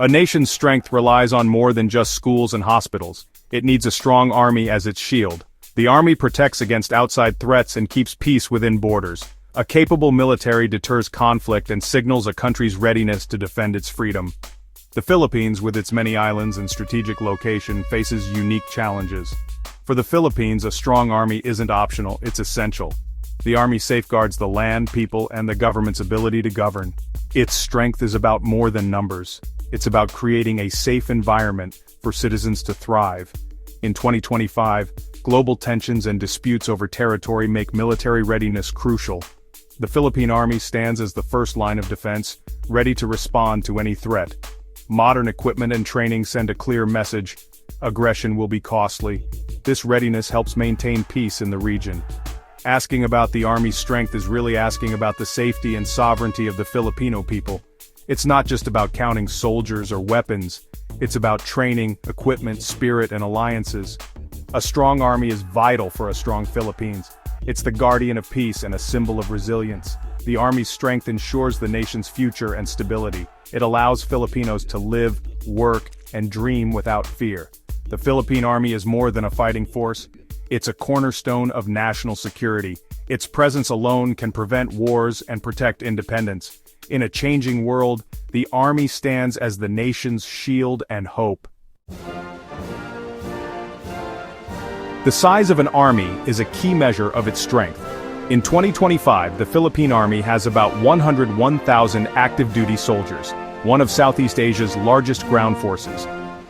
A nation's strength relies on more than just schools and hospitals. It needs a strong army as its shield. The army protects against outside threats and keeps peace within borders. A capable military deters conflict and signals a country's readiness to defend its freedom. The Philippines, with its many islands and strategic location, faces unique challenges. For the Philippines, a strong army isn't optional, it's essential. The army safeguards the land, people, and the government's ability to govern. Its strength is about more than numbers. It's about creating a safe environment for citizens to thrive. In 2025, global tensions and disputes over territory make military readiness crucial. The Philippine Army stands as the first line of defense, ready to respond to any threat. Modern equipment and training send a clear message: aggression will be costly. This readiness helps maintain peace in the region. Asking about the Army's strength is really asking about the safety and sovereignty of the Filipino people. It's not just about counting soldiers or weapons, it's about training, equipment, spirit, and alliances. A strong army is vital for a strong Philippines. It's the guardian of peace and a symbol of resilience. The Army's strength ensures the nation's future and stability. It allows Filipinos to live, work, and dream without fear. The Philippine Army is more than a fighting force. It's a cornerstone of national security. Its presence alone can prevent wars and protect independence. In a changing world, the Army stands as the nation's shield and hope. The size of an army is a key measure of its strength. In 2025, the Philippine Army has about 101,000 active-duty soldiers, one of Southeast Asia's largest ground forces.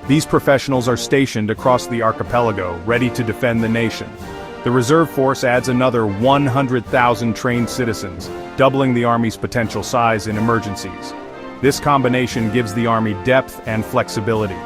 These professionals are stationed across the archipelago, ready to defend the nation. The reserve force adds another 100,000 trained citizens, doubling the Army's potential size in emergencies. This combination gives the Army depth and flexibility.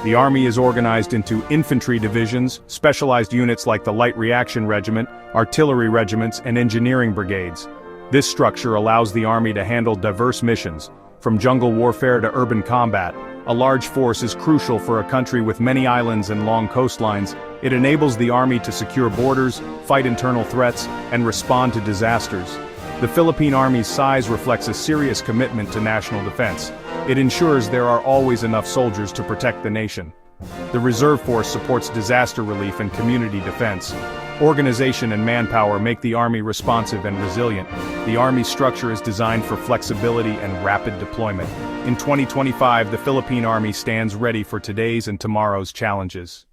The Army is organized into infantry divisions, specialized units like the Light Reaction Regiment, artillery regiments, and engineering brigades. This structure allows the Army to handle diverse missions, from jungle warfare to urban combat. A large force is crucial for a country with many islands and long coastlines. It enables the Army to secure borders, fight internal threats, and respond to disasters. The Philippine Army's size reflects a serious commitment to national defense. It ensures there are always enough soldiers to protect the nation. The reserve force supports disaster relief and community defense. Organization and manpower make the Army responsive and resilient. The Army's structure is designed for flexibility and rapid deployment. In 2025, the Philippine Army stands ready for today's and tomorrow's challenges.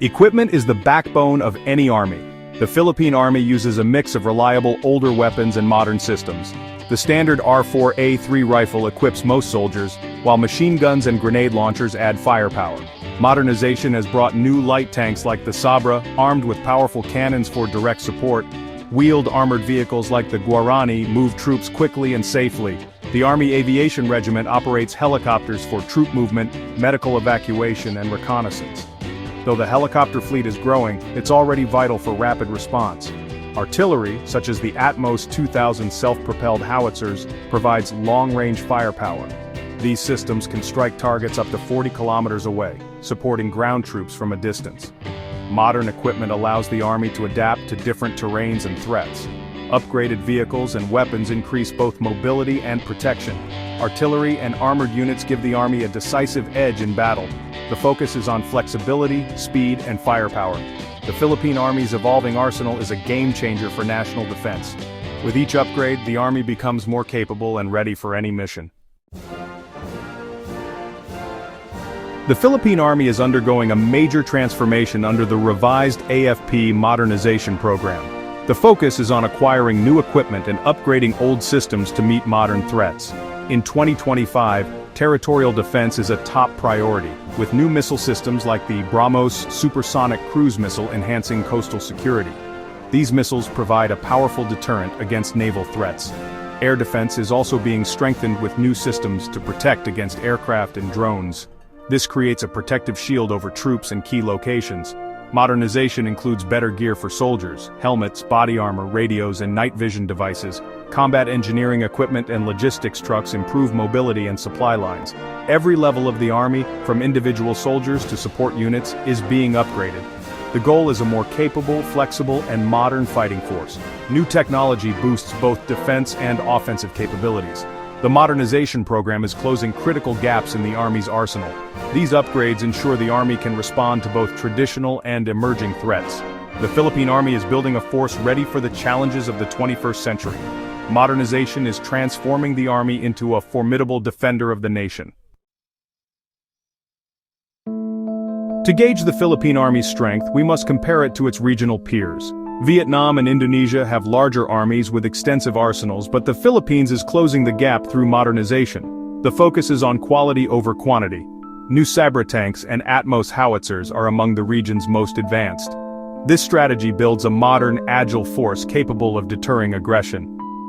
Equipment is the backbone of any army. The Philippine Army uses a mix of reliable older weapons and modern systems. The standard R4A3 rifle equips most soldiers, while machine guns and grenade launchers add firepower. Modernization has brought new light tanks like the Sabra, armed with powerful cannons for direct support. Wheeled armored vehicles like the Guarani move troops quickly and safely. The Army Aviation Regiment operates helicopters for troop movement, medical evacuation, and reconnaissance. Though the helicopter fleet is growing, it's already vital for rapid response. Artillery, such as the Atmos 2000 self-propelled howitzers, provides long-range firepower. These systems can strike targets up to 40 kilometers away, supporting ground troops from a distance. Modern equipment allows the Army to adapt to different terrains and threats. Upgraded vehicles and weapons increase both mobility and protection. Artillery and armored units give the Army a decisive edge in battle. The focus is on flexibility, speed, and firepower. The Philippine Army's evolving arsenal is a game-changer for national defense. With each upgrade, the Army becomes more capable and ready for any mission. The Philippine Army is undergoing a major transformation under the revised AFP Modernization program. The focus is on acquiring new equipment and upgrading old systems to meet modern threats. In 2025, territorial defense is a top priority, with new missile systems like the BrahMos supersonic cruise missile enhancing coastal security. These missiles provide a powerful deterrent against naval threats. Air defense is also being strengthened with new systems to protect against aircraft and drones. This creates a protective shield over troops and key locations. Modernization includes better gear for soldiers, helmets, body armor, radios, and night vision devices. Combat engineering equipment and logistics trucks improve mobility and supply lines. Every level of the Army, from individual soldiers to support units, is being upgraded. The goal is a more capable, flexible, and modern fighting force. New technology boosts both defense and offensive capabilities. The Modernization program is closing critical gaps in the Army's arsenal. These upgrades ensure the Army can respond to both traditional and emerging threats. The Philippine Army is building a force ready for the challenges of the 21st century. Modernization is transforming the Army into a formidable defender of the nation. To gauge the Philippine Army's strength, we must compare it to its regional peers. Vietnam and Indonesia have larger armies with extensive arsenals, but the Philippines is closing the gap through modernization. The focus is on quality over quantity. New Sabra tanks and Atmos howitzers are among the region's most advanced. This strategy builds a modern, agile force capable of deterring aggression.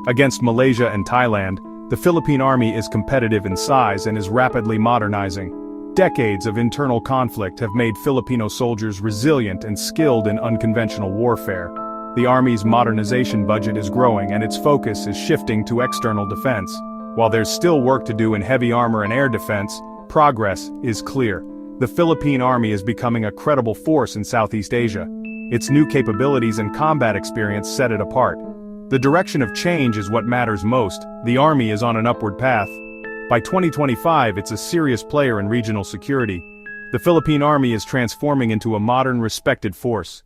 Against Malaysia and Thailand, the Philippine Army is competitive in size and is rapidly modernizing. Decades of internal conflict have made Filipino soldiers resilient and skilled in unconventional warfare. The Army's modernization budget is growing and its focus is shifting to external defense. While there's still work to do in heavy armor and air defense, progress is clear. The Philippine Army is becoming a credible force in Southeast Asia. Its new capabilities and combat experience set it apart. The direction of change is what matters most. The Army is on an upward path. By 2025, it's a serious player in regional security. The Philippine Army is transforming into a modern, respected force.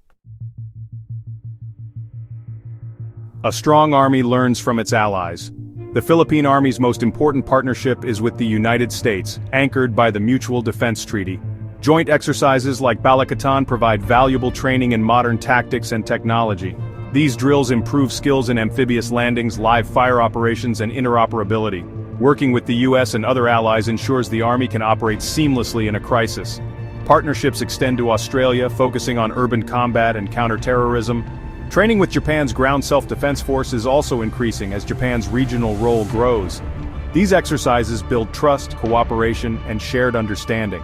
A strong army learns from its allies. The Philippine Army's most important partnership is with the United States, anchored by the Mutual Defense Treaty. Joint exercises like Balikatan provide valuable training in modern tactics and technology. These drills improve skills in amphibious landings, live fire operations, and interoperability. Working with the U.S. and other allies ensures the Army can operate seamlessly in a crisis. Partnerships extend to Australia, focusing on urban combat and counter-terrorism. Training with Japan's ground self-defense force is also increasing as Japan's regional role grows. These exercises build trust, cooperation, and shared understanding.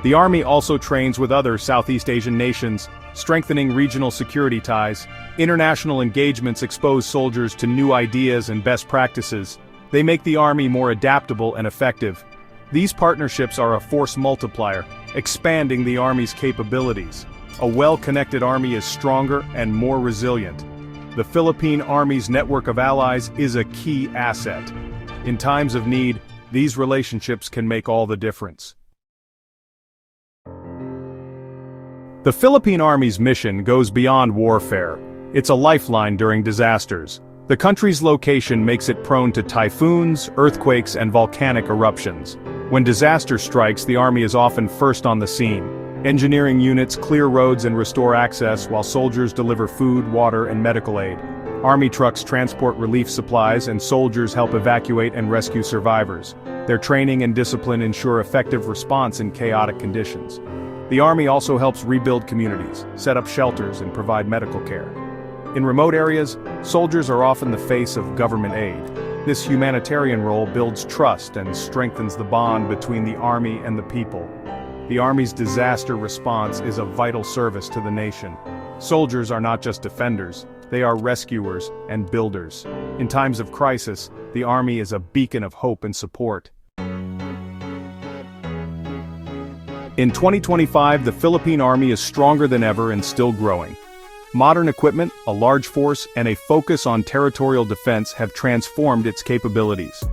The Army also trains with other Southeast Asian nations, strengthening regional security ties. International engagements expose soldiers to new ideas and best practices. They make the Army more adaptable and effective. These partnerships are a force multiplier, expanding the Army's capabilities. A well-connected Army is stronger and more resilient. The Philippine Army's network of allies is a key asset. In times of need, these relationships can make all the difference. The Philippine Army's mission goes beyond warfare. It's a lifeline during disasters. The country's location makes it prone to typhoons, earthquakes, and volcanic eruptions. When disaster strikes, the Army is often first on the scene. Engineering units clear roads and restore access, while soldiers deliver food, water, and medical aid. Army trucks transport relief supplies, and soldiers help evacuate and rescue survivors. Their training and discipline ensure effective response in chaotic conditions. The Army also helps rebuild communities, set up shelters, and provide medical care. In remote areas, soldiers are often the face of government aid. This humanitarian role builds trust and strengthens the bond between the Army and the people. The Army's disaster response is a vital service to the nation. Soldiers are not just defenders, they are rescuers and builders. In times of crisis, the Army is a beacon of hope and support. In 2025, the Philippine Army is stronger than ever and still growing. Modern equipment, a large force, and a focus on territorial defense have transformed its capabilities.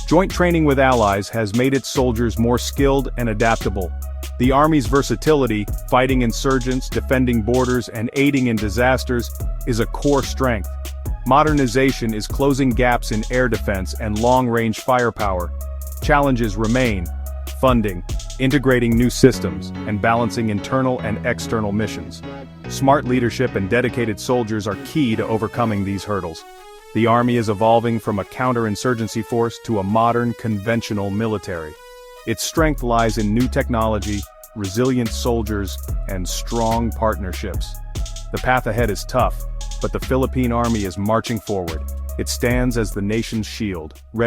Joint training with allies has made its soldiers more skilled and adaptable. The Army's versatility, fighting insurgents, defending borders, and aiding in disasters, is a core strength. Modernization is closing gaps in air defense and long-range firepower. Challenges remain: funding, integrating new systems, and balancing internal and external missions. Smart leadership and dedicated soldiers are key to overcoming these hurdles. The Army is evolving from a counterinsurgency force to a modern, conventional military. Its strength lies in new technology, resilient soldiers, and strong partnerships. The path ahead is tough, but the Philippine Army is marching forward. It stands as the nation's shield, ready